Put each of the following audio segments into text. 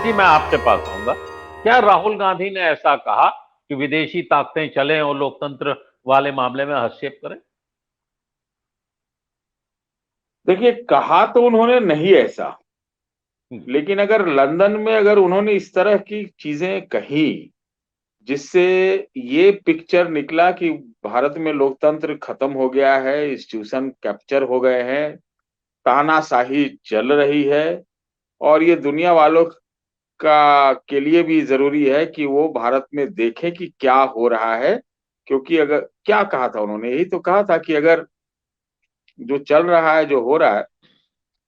जी, मैं आपके पास आऊंगा। क्या राहुल गांधी ने ऐसा कहा कि विदेशी ताकतें चलें और लोकतंत्र वाले मामले में हस्तक्षेप करें? देखिए, कहा तो उन्होंने नहीं ऐसा। हम्म। लेकिन अगर लंदन में अगर उन्होंने इस तरह की चीजें कही जिससे ये पिक्चर निकला कि भारत में लोकतंत्र खत्म हो गया है, इंस्टीट्यूशन कैप्चर हो गए हैं, तानाशाही चल रही है और ये दुनिया वालों का के लिए भी जरूरी है कि वो भारत में देखें कि क्या हो रहा है। क्योंकि अगर क्या कहा था उन्होंने, यही तो कहा था कि अगर जो चल रहा है, जो हो रहा है,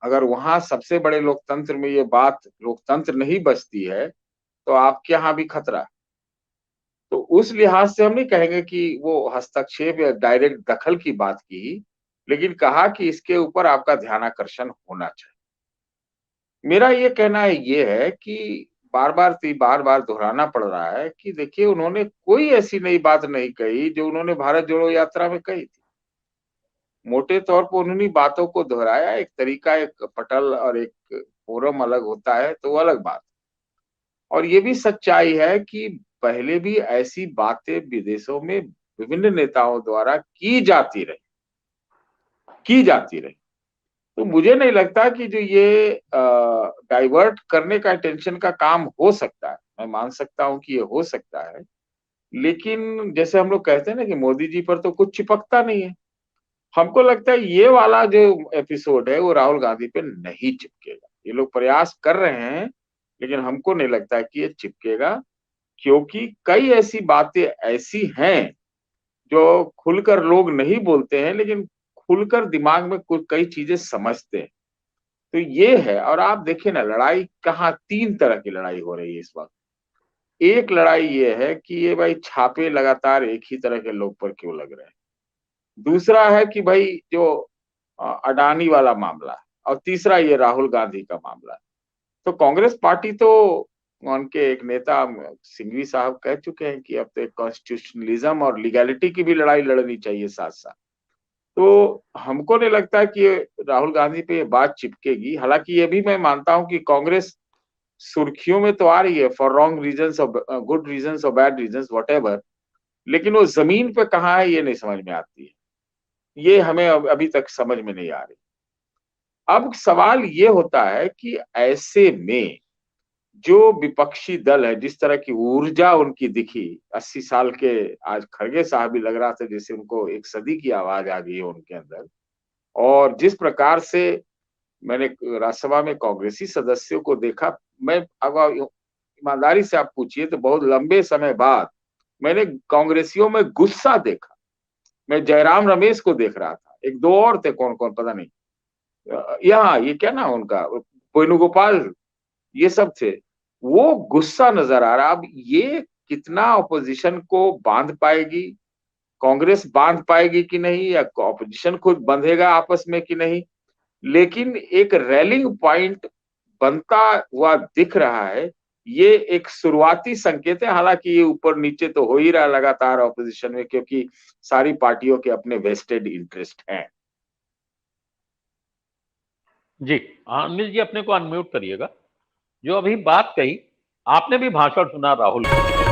अगर वहां सबसे बड़े लोकतंत्र में ये बात लोकतंत्र नहीं बचती है तो आपके यहाँ भी खतरा है। तो उस लिहाज से हम नहीं कहेंगे कि वो हस्तक्षेप या डायरेक्ट दखल की बात की, लेकिन कहा कि इसके ऊपर आपका ध्यानाकर्षण होना चाहिए। मेरा ये कहना है ये है कि बार बार दोहराना पड़ रहा है कि देखिए, उन्होंने कोई ऐसी नई बात नहीं कही जो उन्होंने भारत जोड़ो यात्रा में कही थी। मोटे तौर पर उन्होंने बातों को दोहराया, एक तरीका, एक पटल और एक फोरम अलग होता है तो वो अलग बात। और ये भी सच्चाई है कि पहले भी ऐसी बातें विदेशों में विभिन्न नेताओं द्वारा की जाती रही। तो मुझे नहीं लगता कि जो ये डाइवर्ट करने का टेंशन का काम हो सकता है, मैं मान सकता हूं कि ये हो सकता है। लेकिन जैसे हम लोग कहते हैं ना कि मोदी जी पर तो कुछ चिपकता नहीं है, हमको लगता है ये वाला जो एपिसोड है वो राहुल गांधी पे नहीं चिपकेगा। ये लोग प्रयास कर रहे हैं, लेकिन हमको नहीं लगता है कि ये चिपकेगा। क्योंकि कई ऐसी बातें ऐसी हैं जो खुलकर लोग नहीं बोलते हैं, लेकिन खुलकर दिमाग में कुछ कई चीजें समझते हैं। तो ये है। और आप देखिए ना, लड़ाई कहाँ, तीन तरह की लड़ाई हो रही है इस वक्त। एक लड़ाई ये है कि ये भाई छापे लगातार एक ही तरह के लोग पर क्यों लग रहे हैं। दूसरा है कि भाई जो अडानी वाला मामला है। और तीसरा ये राहुल गांधी का मामला है। तो कांग्रेस पार्टी तो, उनके एक नेता सिंघवी साहब कह चुके हैं कि अब तो एक कॉन्स्टिट्यूशनलिज्म और लीगैलिटी की भी लड़ाई लड़नी चाहिए साथ साथ। तो हमको नहीं लगता कि ये राहुल गांधी पे ये बात चिपकेगी। हालांकि ये भी मैं मानता हूं कि कांग्रेस सुर्खियों में तो आ रही है फॉर रॉन्ग रीजंस और गुड रीजंस और बैड रीजंस वट। लेकिन वो जमीन पे कहाँ है ये नहीं समझ में आती है। ये हमें अभी तक समझ में नहीं आ रही। अब सवाल ये होता है कि ऐसे में जो विपक्षी दल है, जिस तरह की ऊर्जा उनकी दिखी 80 साल के, आज खड़गे साहब भी लग रहा था जैसे उनको एक सदी की आवाज आ गई है उनके अंदर। और जिस प्रकार से मैंने राज्यसभा में कांग्रेसी सदस्यों को देखा, मैं अगर ईमानदारी से आप पूछिए तो बहुत लंबे समय बाद मैंने कांग्रेसियों में गुस्सा देखा। मैं जयराम रमेश को देख रहा था, एक दो और थे, कौन कौन पता नहीं, यहाँ ये क्या ना उनका, वेणुगोपाल, ये सब थे। वो गुस्सा नजर आ रहा। अब ये कितना ऑपोजिशन को बांध पाएगी, कांग्रेस बांध पाएगी कि नहीं, या ऑपोजिशन खुद बंधेगा आपस में कि नहीं। लेकिन एक रैलिंग पॉइंट बनता हुआ दिख रहा है। ये एक शुरुआती संकेत है। हालांकि ये ऊपर नीचे तो हो ही रहा लगातार ऑपोजिशन में, क्योंकि सारी पार्टियों के अपने वेस्टेड इंटरेस्ट हैं। जी, अनिल जी अपने को अनम्यूट करिएगा। जो अभी बात कही, आपने भी भाषण सुना राहुल गांधी